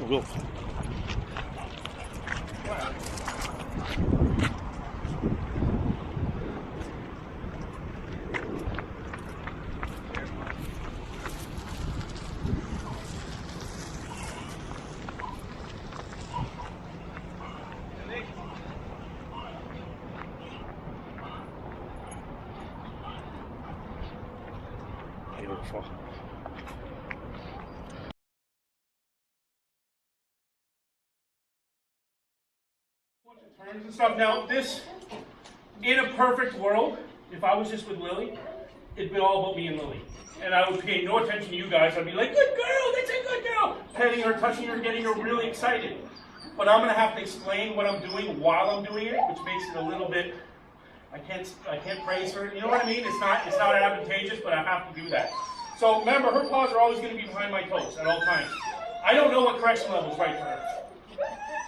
Will. Beautiful. Turns and stuff. Now, this, in a perfect world, if I was just with Lily, it'd be all about me and Lily. And I would pay no attention to you guys. I'd be like, good girl, that's a good girl. Petting her, touching her, getting her really excited. But I'm going to have to explain what I'm doing while I'm doing it, which makes it a little bit, I can't praise her. You know what I mean? It's not advantageous, but I have to do that. So remember, her paws are always going to be behind my toes at all times. I don't know what correction level is right for her.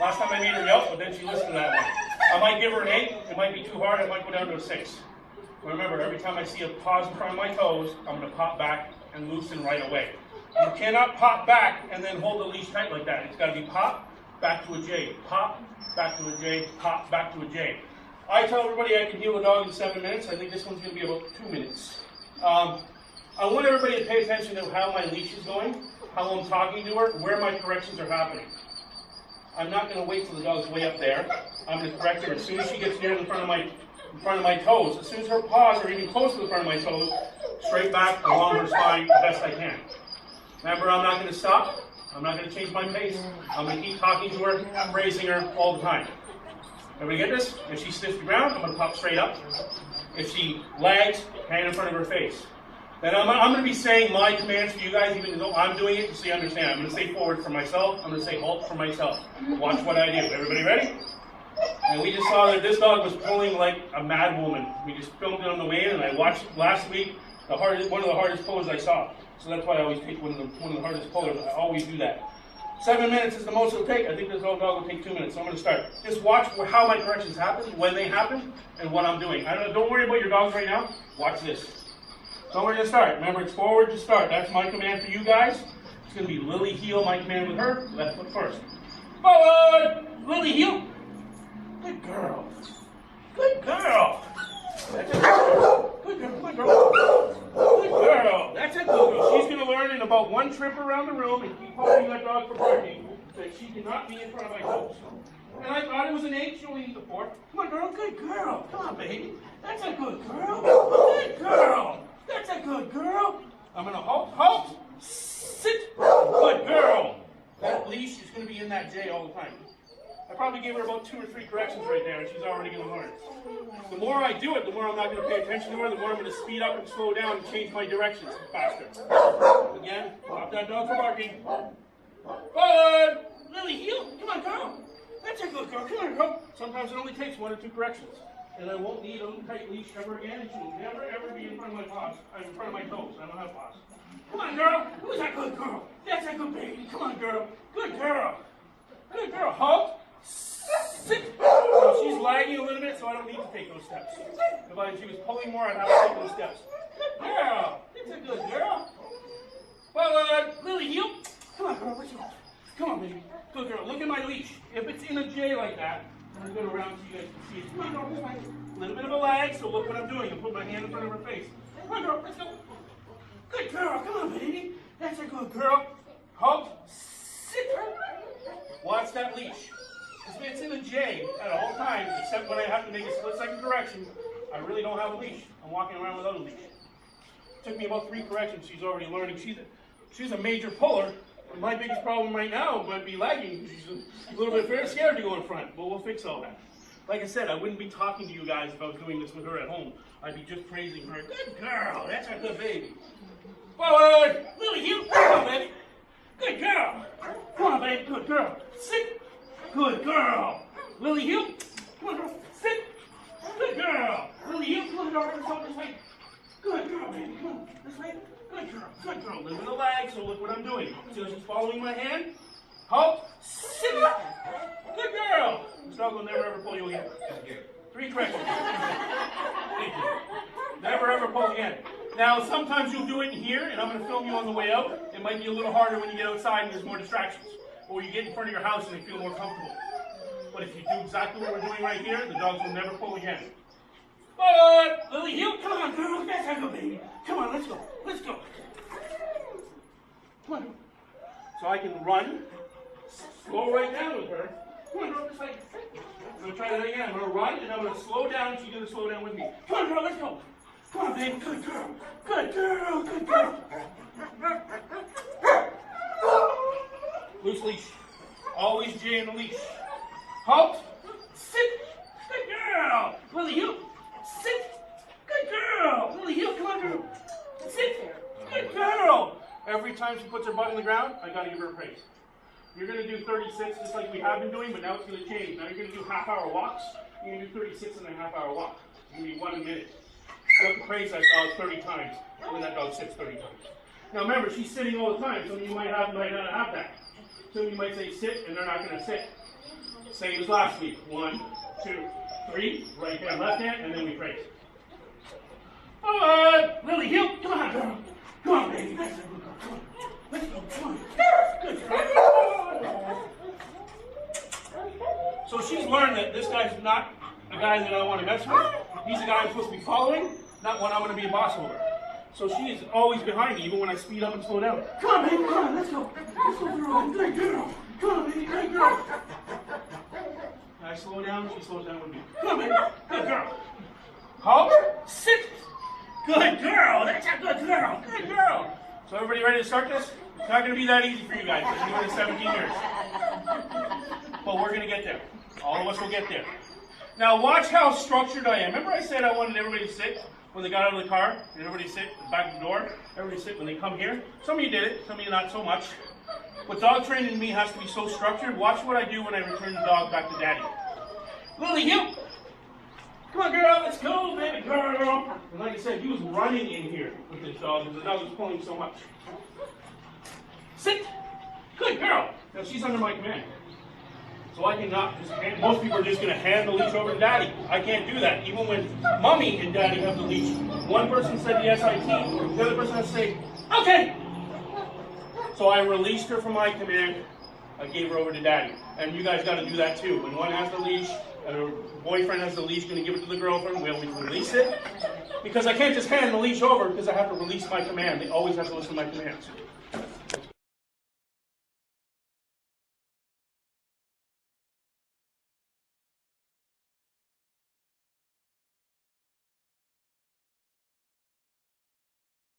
Last time I made her yelp, but then she listened to that one. I might give her an 8. It might be too hard. I might go down to a 6. Remember, every time I see a pause in front of my toes, I'm going to pop back and loosen right away. You cannot pop back and then hold the leash tight like that. It's got to be pop, back to a J. Pop, back to a J. Pop, back to a J. I tell everybody I can heal a dog in 7 minutes. I think this one's going to be about 2 minutes. I want everybody to pay attention to how my leash is going, how I'm talking to her, where my corrections are happening. I'm not going to wait till the dog's way up there. I'm going to correct her as soon as she gets near the front of my toes. As soon as her paws are even close to the front of my toes, straight back along her spine the best I can. Remember, I'm not going to stop. I'm not going to change my pace. I'm going to keep talking to her, praising her all the time. Everybody get this? If she sniffs the ground, I'm going to pop straight up. If she lags, hand in front of her face. Then I'm going to be saying my commands to you guys, even though I'm doing it, so you understand. I'm going to say forward for myself. I'm going to say halt for myself. Watch what I do. Everybody ready? And we just saw that this dog was pulling like a mad woman. We just filmed it on the way in, and I watched last week one of the hardest pullers I saw. So that's why I always pick one of the hardest pullers. I always do that. 7 minutes is the most it'll take. I think this old dog will take 2 minutes. So I'm going to start. Just watch how my corrections happen, when they happen, and what I'm doing. Don't worry about your dogs right now. Watch this. So we're going to start. Remember, it's forward to start. That's my command for you guys. It's going to be Lily heel, my command with her. Left foot first. Forward! Lily heel. Good girl. Good girl. That's a good girl. Good girl. Good girl. Good girl. That's a good girl. She's going to learn in about 1 trip around the room and keep holding that dog for barking that she cannot be in front of my toes. And I thought it was an 8. She only needs a 4. Come on, girl. Good girl. Come on, baby. That's a good girl. Good girl. That's a good girl. I'm going to halt, sit. Good girl. That leash is going to be in that J all the time. I probably gave her about 2 or 3 corrections right there, and she's already going to learn. The more I do it, the more I'm not going to pay attention to her, the more I'm going to speed up and slow down and change my directions faster. Again, stop that dog for barking. Forward. Lily, heel. Come on, girl. That's a good girl. Come on, girl. Sometimes it only takes 1 or 2 corrections. And I won't need a tight leash ever again, and she will never, ever be in front of my paws. In front of my toes. I don't have paws. Come on, girl. Who's that good girl? That's a good baby. Come on, girl. Good girl. Good girl. Halt. Sit. Now, she's lagging a little bit, so I don't need to take those steps. If she was pulling more, I'd have to take those steps. Good girl. That's a good girl. Forward. Lily, heel. Come on, girl. Where's your Come on, baby. Good girl. Look at my leash. If it's in a J like that, I'm going to go around so you guys can see it. Come on, girl, this way. A little bit of a lag, so look what I'm doing. I put my hand in front of her face. Come on, girl, let's go. Good girl, come on, baby. That's a good girl. Halt, sit. Watch that leash. If it's in a J at all times, except when I have to make a split-second correction, I really don't have a leash. I'm walking around without a leash. It took me about 3 corrections. She's already learning. She's a major puller. My biggest problem right now might be lagging. She's a little bit scared to go in front, but we'll fix all that. Like I said, I wouldn't be talking to you guys if I was doing this with her at home. I'd be just praising her. Good girl, that's a good baby. Forward, Lily, heel. Come on, baby. Good girl. Come on, baby. Good girl. Sit. Good girl. Lily, heel. Come on, girl. Sit. Good girl. Lily, heel. Come on, girl. Let's go this way. Good girl, baby. Come on, this way. Good girl, good girl. A little bit of lag, so look what I'm doing. So she's following my hand. Halt. Sit. Good girl. This dog will never ever pull you again. 3 corrections. Thank you. Never ever pull again. Now, sometimes you'll do it here, and I'm going to film you on the way out. It might be a little harder when you get outside and there's more distractions. or you get in front of your house and they feel more comfortable. But if you do exactly what we're doing right here, the dogs will never pull again. Forward! Lily, heel, come on, girl. That's how I go, baby. Come on, let's go. Let's go. Come on. So I can run, slow right down with her. Come on, girl, just like. I'm going to try that again. I'm going to run and I'm going to slow down. She's going to slow down with me. Come on, girl, let's go. Come on, baby. Good girl. Good girl. Good girl. Loose leash. Always J in the leash. Halt. Sit. Good girl. Lily, heel. Sit. Good girl. Lily, heel. Come on, girl. Sit. Good girl. Every time she puts her butt on the ground, I got to give her a praise. You're going to do 36 just like we have been doing, but now it's going to change. Now you're going to do half-hour walks. You're going to do 36 and a half-hour walk. It's going to be 1 minute. You have to praise that dog 30 times when that dog sits 30 times. Now remember, she's sitting all the time. Some of you might not have that. Some of you might say sit, and they're not going to sit. Same as last week. 1, 2, 3. Right hand, left hand, and then we praise. Lily, heel. Come on, girl. Come on, baby. That's a good girl. Come on. Let's go. Come on. Good girl. So she's learned that this guy's not a guy that I want to mess with. He's a guy I'm supposed to be following, not one I'm going to be a boss over. So she is always behind me, even when I speed up and slow down. Come on, baby. Come on. Let's go. Let's go, girl. Good girl. Come on, baby. Good girl. I slow down. She slows down with me. Come on, baby. Good girl. Halt. Sit. Good girl. That's a good girl. Good girl. So everybody ready to start this? It's not going to be that easy for you guys. I've been doing this 17 years. But we're going to get there. All of us will get there. Now watch how structured I am. Remember I said I wanted everybody to sit when they got out of the car? And everybody sit at the back of the door? Everybody sit when they come here? Some of you did it. Some of you not so much. But dog training to me has to be so structured. Watch what I do when I return the dog back to daddy. Lily, heel. Come on, girl, let's go, baby girl. And like I said, he was running in here with this dog because the dog was pulling so much. Sit. Good girl. Now she's under my command. So I cannot just hand, most people are just going to hand the leash over to daddy. I can't do that. Even when mommy and daddy have the leash. One person said the SIT, the other person has to say, okay. So I released her from my command. I gave her over to daddy. And you guys got to do that too. When one has the leash, and her boyfriend has the leash, going to give it to the girlfriend, we always release it. Because I can't just hand the leash over because I have to release my command. They always have to listen to my commands.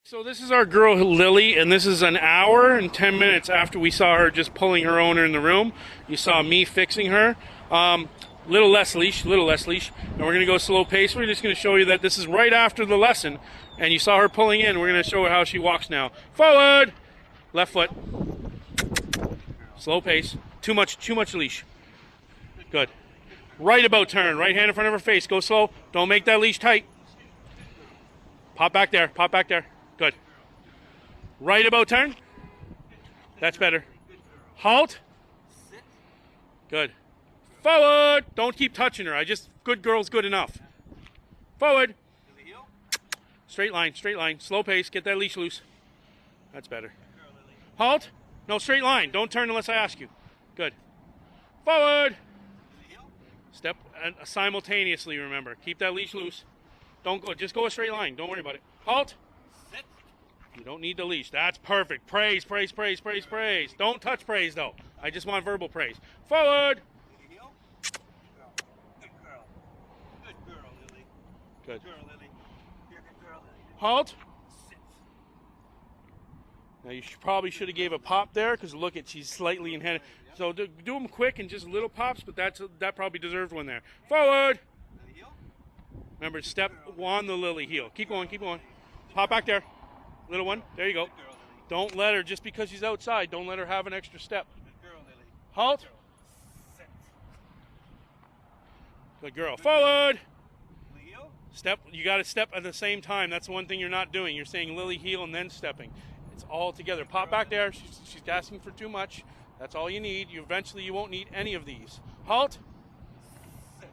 So this is our girl Lily, and this is an hour and 10 minutes after we saw her just pulling her owner in the room. You saw me fixing her. Little less leash, and we're going to go slow pace. We're just going to show you that this is right after the lesson, and you saw her pulling in. We're going to show her how she walks now. Forward, left foot, slow pace. Too much leash. Good. Right about turn, right hand in front of her face. Go slow. Don't make that leash tight. Pop back there. Good. Right about turn. That's better. Halt. Good. Forward. Don't keep touching her. Good girl's good enough. Forward. Straight line. Slow pace. Get that leash loose. That's better. Halt. No, straight line. Don't turn unless I ask you. Good. Forward. Step simultaneously, remember. Keep that leash loose. Don't go. Just go a straight line. Don't worry about it. Halt. Sit. You don't need the leash. That's perfect. Praise. Don't touch praise, though. I just want verbal praise. Forward. Good girl, Lily. Good. Good girl, Lily. You're a good girl, Lily. Halt. Sit. Now you probably should have gave a pop there because look at she's slightly in hand. So do them quick and just little pops, but that probably deserved one there. Forward. Lily heel. Remember, step on the Lily heel. Keep going. Pop back there. Little one. There you go. Good girl, Lily. Don't let her, just because she's outside, don't let her have an extra step. Good girl, Lily. Halt. Sit. Good girl. Forward. Lily heel. Step. You got to step at the same time. That's one thing you're not doing. You're saying Lily heel and then stepping. It's all together. Pop back there. She's asking for too much. That's all you need. Eventually you won't need any of these. Halt. Sit.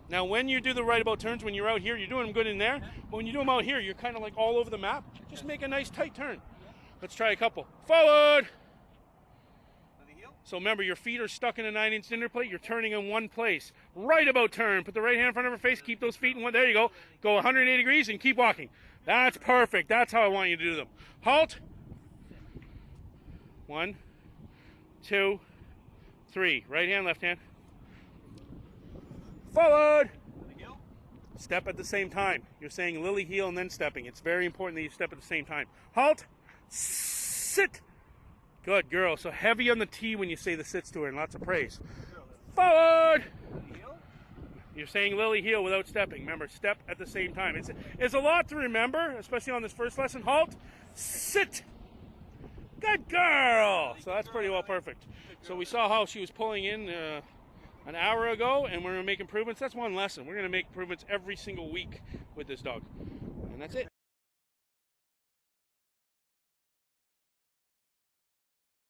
Now when you do the right about turns, when you're out here, you're doing them good in there. But when you do them out here, you're kind of like all over the map. Just make a nice tight turn. Let's try a couple. Forward. So remember, your feet are stuck in a 9-inch dinner plate. You're turning in one place. Right about turn. Put the right hand in front of her face. Keep those feet in one. There you go. Go 180 degrees and keep walking. That's perfect. That's how I want you to do them. Halt. 1, 2, 3. Right hand, left hand. Forward. Heel. Step at the same time. You're saying lily heel and then stepping. It's very important that you step at the same time. Halt. Sit. Good girl. So heavy on the T when you say the sits to her, and lots of praise. Forward. Heel. You're saying lily heel without stepping. Remember, step at the same time. It's a lot to remember, especially on this first lesson. Halt. Sit. Good girl. So that's pretty well perfect. So we saw how she was pulling in an hour ago, and we're going to make improvements. That's one lesson. We're going to make improvements every single week with this dog. And that's it.